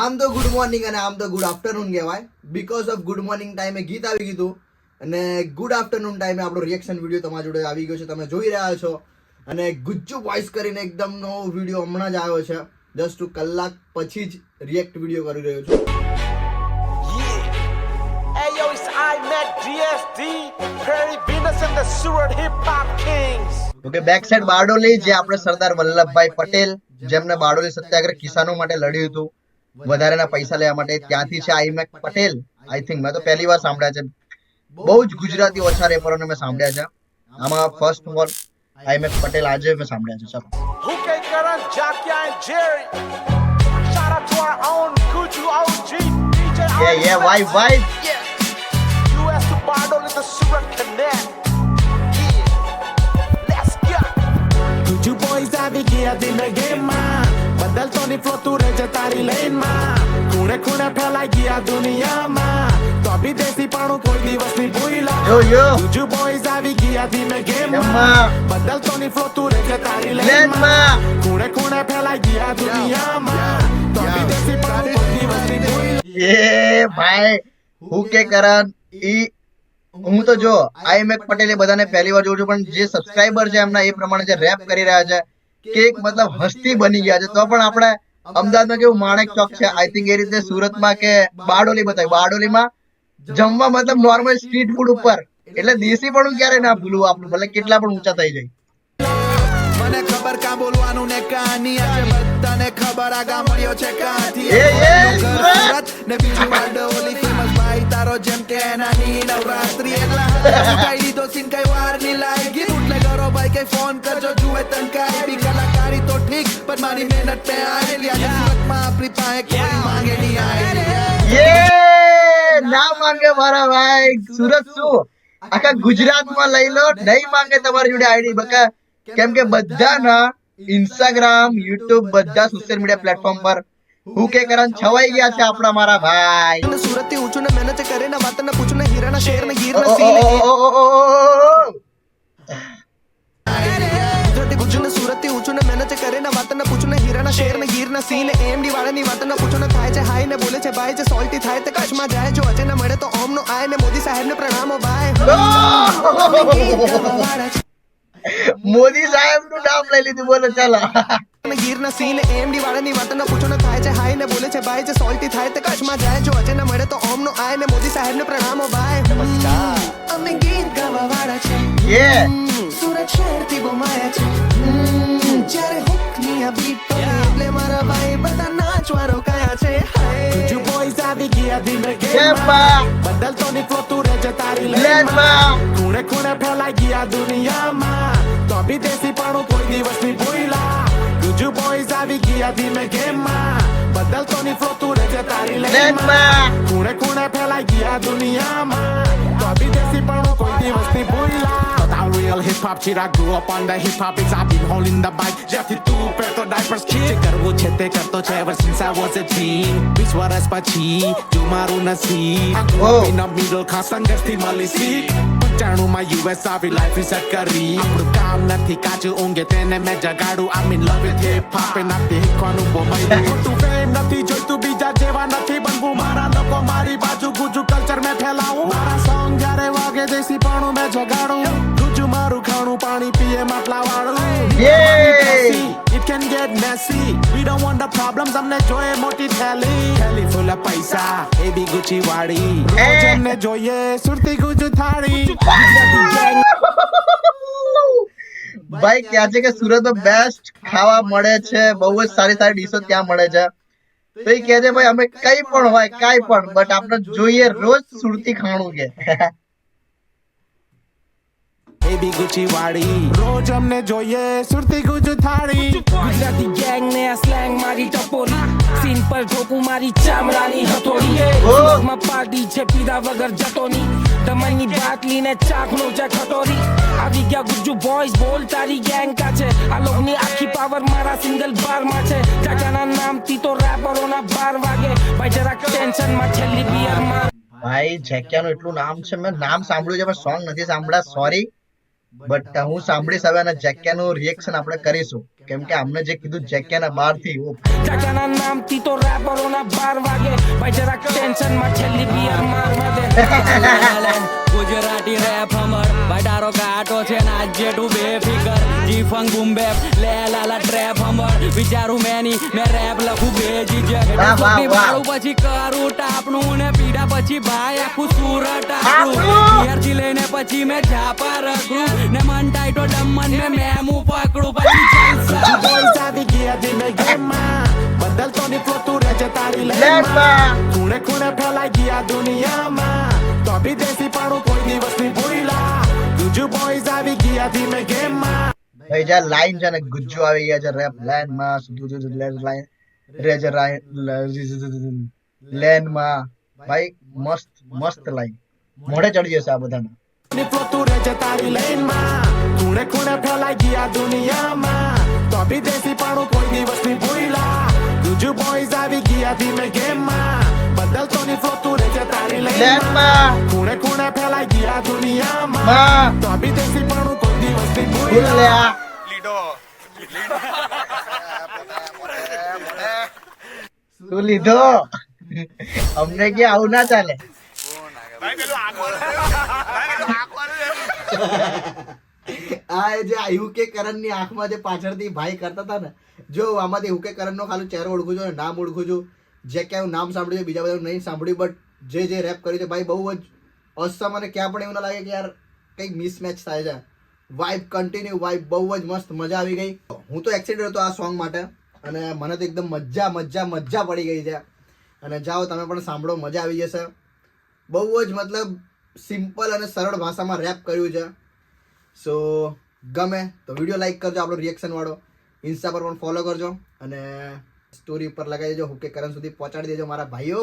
આમ તો good morning અને આમ તો ગુડ આફ્ટરનૂન કહેવાય. બીકોઝ ઓફ ગુડ મોર્નિંગ ટાઈમે ગીત આવી ગયું અને ગુડ આફ્ટરનૂન ટાઈમે આપણો રિએક્શન વિડીયો તમારી જોડે આવી ગયો છે. તમે જોઈ રહ્યા છો અને ગુજ્જુ વોઇસ કરીને એકદમ નવો વિડીયો હમણાં જ આવ્યો છે. જસ્ટ કલાક પછી જ રિએક્ટ વિડીયો કરી રહ્યો છું. Hey yo, it's iMac DSD, Perry Venus and the Surat Hip Hop Kings. Okay, back side Bardoli, જે આપણે સરદાર વલ્લભભાઈ પટેલ જેમને બારડોલી સત્યાગ્રહ કિસાનો માટે લડ્યું હતું વધારેના પૈસા લેવા માટે, ત્યાંથી છે આઈમેક પટેલ. આઈ થિંક મેં તો પહેલી વાર સાંભળ્યા છે. બહુ જ ગુજરાતી ઓછા રેપરોને મેં સાંભળ્યા છે. આમાં ફર્સ્ટ વન આઈમેક પટેલ આજે મેં સાંભળ્યા છે. ચાલો. Who can Karan, Jakia and Jerry? Shout out to our own Guju OG, DJ Yeah, why? US to Bardol in the Surat Connect. Yeah, let's go. Guju boys આવી ગયા દિન ગેમમાં, બદલતો ની ફ્લો તું રહેજે તારી લેનમાં, ખૂણે ખૂણે ફેલાઈ ગયા દુનિયામાં, તો બી દેશી પાણું કોઈ દિવસ ની ભૂલા. Yo. Guju boys આવી ગયા દિન ગેમમાં, એમાં. બદલતો ની ફ્લો તું રહેજે તારી લેનમાં, ખૂણે ખૂણે ફેલાઈ ગયા દુનિયામાં, તો બી દેશી પાણું કોઈ દિવસ ની ભૂલા. એ ભાઈ હું કે કરણ ઈ હું તો જો આઈમેક પટેલે બધાને પહેલી વાર જોઉં છું, પણ જે સબસ્ક્રાઇબર છે એમના એ પ્રમાણે જે રેપ કરી રહ્યા છે કે એક મતલબ હસ્તી બની ગયા છે. તો પણ આપણે અમદાવાદમાં કેવું માણેક ચોક છે, આઈ થિંક એ રીતે સુરતમાં કે બારડોલી બતાવ્યું. બારડોલીમાં જમવા મતલબ નોર્મલ સ્ટ્રીટ ફૂડ ઉપર, એટલે દેશી પણ ક્યારે ના ભૂલવું આપણું, ભલે કેટલા પણ ઊંચા થઈ જાય. મને ખબર કા બોલવાનું ને કહાની આજે બધાને ખબર આ ગામડિયો છે કાથી એ સુરત ને બીજું બારડોલી ફેમસ ભાઈ તારો જેમ કે નાની નવરાત્રી એટલા કાઈ તો સીન કઈ વાર ની લાગી એટલે કરો ભાઈ કઈ ફોન કરજો જુએ તન કાઈ બી કલાકારી તો ઠીક પણ મારી મહેનત પે આયેલી આજે સુરતમાં આપણી પાસે કોઈ માંગે નહીં આયેલી. યે ના માંગે મારા ભાઈ. સુરત શું આખા ગુજરાતમાં લઈ લો, નહીં માંગે તમારી જોડે આઈડી બકા. કેમ કે બધાના ઇન્સ્ટાગ્રામ, યુટ્યુબ, બધા સોશિયલ મીડિયા પ્લેટફોર્મ પર હું કે કરણ છવાઈ ગયા છે આપણા મારા ભાઈ. સુરત થી ઊંચું ને મહેનત કરે ને વાત ને પૂછું ને હીરા ના શેર ને ગીર ઓ, ના ઓ, સીન ઓ, ઓ, ઓ, ઓ, ઓ. ગુજરાતી ગુજુ ને સુરત થી ઊંચું ને મહેનત કરે ને વાત ને પૂછું ને હીરા ના શેર ને ગીર ના સીન એમડી વાળા ની વાત ને પૂછું ને થાય છે હાઈ ને બોલે છે ભાઈ જે સોલ્ટી થાય તે કચ્છમાં જાય જો અજય ને મળે તો ઓમ નો આય ને મોદી સાહેબ ને પ્રણામો ભાઈ. મોદી સાહેબ નું નામ લઈ લીધું. બોલો ચાલો. ગીર ના સીન એમડી વાળા ની વાત ને પૂછું ને થાય છે હાઈ ને બોલે છે ભાઈ જે સોલ્ટી થાય તે કચ્છમાં જાય જો અજય ને મળે તો ઓમ નો આય ને મોદી સાહેબ ને પ્રણામો ભાઈ. નમસ્કાર. અમે ગીત ગાવા વાળા છે, યે સુરત શહેર થી બોમાયા છે, જ્યારે હુક ની આ બીટ પડે એટલે મારા ભાઈ બધા નાચવા રોકાયા છે. Guju boys આવી ગયા દિન યે ગેમમાં, બા બદલતો ની ફ્લો તું રહેજે તારી લેનમાં. લેનમાં, ખૂણે ખૂણે ફેલાઈ ગયા દુનિયામાં, તો બી દેશી પાણું કોઈ દિવસ ની ભૂલા. Guju boys આવી ગયા ધીમે ગેમમાં, બદલતો ની ફ્લો તું રહેજે તારી લેનમાં, લેનમાં. ખૂણે ખૂણે ફેલાઈ ગયા દુનિયામાં, તો બી દેશી પાણું કોઈ દિવસ ની ભૂલા. But I'm real hip hop shit, I grew up on the hip hop beats, I've been holding the mic જ્યાંથી તું પહેરતો diapers kid. જે કરવું છે તે કરતો છે ever since I was a teen. 20 વર્ષ પછી જો મારું નસીબ, I grew up in a middle class સંઘર્ષથી મળી શીખ. 95 માં US આવી life reset કરી, આપણું કામ નથી કાચું ઊંઘે તેને મેં જગાડું. I'm in love with hip hop and આપી શીખવાનું બહુ મળ્યું. ખોટું fame નથી જોઈતું, બીજા જેવા નથી બનવું. મારા લોકો મારી બાજુ ગુજુ કલ્ચર મેં ફેલાવું. મારા સોંગ જ્યારે વાગે દેશી પાણું મેં જગાડું. ગુજુ મારું ખાણું પાણી પીએ માટલા વાળું. Yay! It can get messy. We don't want the problems. અમને જોઈએ મોટી થેલી. થેલી full of પૈસા, એ બી ગુચી વાળી. રોજ એમને જોઈએ સુરતી ગુજુ થાળી. ગુજરાતી gang ભાઈ ક્યાં છે કે સુરતમાં બેસ્ટ ખાવા મળે છે, બહુ જ સારી સારી ડીશો ત્યાં મળે છે. તો એ કહે છે ભાઈ અમે કઈ પણ હોય કાંઈ પણ, બટ આપણે જોઈએ રોજ સુરતી ખાણું કે. એ બી ગુચી વાળી. રોજ અમને જોઈએ સુરતી ગુજુ થાળી. ગુજરાતી ગેંગ ને આ સ્લેંગ મારી ટપોરી, સીન પર ઠોકું મારી ચામડાની હથોડી. માં પાર્ટી છે પીધા વગર જતોની, દમણની બાટલી ને ચાકનો છે ખટોરી. આવી ગયા ગુજ્જુ બોયઝ, બોલ તારી ગેંગ કા છે, આ લોકની આખી પાવર મારા સિંગલ બાર માં છે. કાકાના નામથી તો રેપરોના 12 વાગે, ભાઈ જરાક ટેન્શન માં છેલ્લી બિયર માં. ભાઈ જેકિયાનું એટલું નામ છે, મેં નામ સાંભળ્યું છે પણ સોંગ નથી સાંભળ્યા, સોરી. બટ હું સાંભળીશ હવે અને જેકેનું રિએક્શન આપણે કરીશું, કેમ કે અમને જે કીધું જેકેના બહારથી ચાચાના નામથી તો રેપરોના 12 વાગે ભાઈ જરાક ટેન્શનમાં છેલ્લી બિયર મારવા દે ગુજરાતી રેપ હમર બટારો કાટો છે નાજે તું બેફિકર જીફંગ બુમ્બેપ લે લાલા ટ્રેપ હમર વિચારું મેની મે રેપ લખું બેજી વાહ, વાહ, જગ વાહ. બાળું પછી કરું ટાપણું ને પીડા પછી ભાઈ આખું સુરત આકડું ઘેરથી લઈને પછી મે ઝાપા રખડું ને મન ટાઈટો ડમન મે મેમું પકડું પછી જલસા બોys આવી ગયા ધીમે ગેમમાં બદલતો ની ફ્લો તું રહે છે તારી લેનમાં. લેનમાં ખૂણે ખૂણે ફેલાઈ ગયા દુનિયામાં તો બી દેશી પાણું કોઈ દિવસ નહીં ભૂલા ગુજુ બોys આવી ગયા ધીમે ગેમમાં ભાઈ જ્યાં લાઈન છે ને ગુજ્જુ આવી ગયા છે રેપ લાઈન માં લાઈન રેજ લેન માં ભાઈ મસ્ત મસ્ત લાઈન મોઢે ચડી જશે આ બધાને. ની ફ્લો તું રહે છે તારી લેનમાં ખૂણે ખૂણે ફેલાઈ ગયા દુનિયામાં તો બી દેશી પાણું કોઈ દિવસ નહીં ભૂલા ગુજુ બોys આવી ગયા ધીમે ગેમમાં બદલતો ની ફ્લો તું રહે છે તારી લેનમાં લેનમાં ખૂણે ખૂણે ફેલાઈ ગયા દુનિયામાં માં તો બી દેશી પાણું કોઈ દિવસ નહીં ભૂલ્યા શું લીધો અમને કે આવું ના ચાલે. આ જે યુકે કરણ ની આંખમાં જે પાછળથી ભાઈ કરતા હતા ને, જો આમાંથી યુકે કરણ નો ખાલી ચહેરો ઓળખું છું, નામ ઓળખું છું, જે ક્યાં નામ સાંભળ્યું છે, બીજા બધા નહીં સાંભળ્યું, બટ જે રેપ કર્યું છે ભાઈ બહુ જ અસમ, અને ક્યાં પણ એવું ના લાગે કે યાર કંઈક મિસમેચ થાય છે. વાઇબ કન્ટિન્યુ, વાઇબ બહુ જ મસ્ત, મજા આવી ગઈ. હું તો એક્સાઇટેડ હતો આ સોંગ માટે, અને મને તો એકદમ મજા પડી ગઈ છે. અને જાઓ તમે પણ સાંભળો, મજા આવી જશે. બહુ જ મતલબ સિમ્પલ અને સરળ ભાષામાં રેપ કર્યું છે. સો ગમે તો વિડીયો લાઈક કરજો, આપણો રિએક્શન વાળો. ઇન્સ્ટા પર પણ ફોલો કરજો અને સ્ટોરી પર લગાવી દેજો, હુકે કરણ સુધી પહોંચાડી દેજો મારા ભાઈઓ.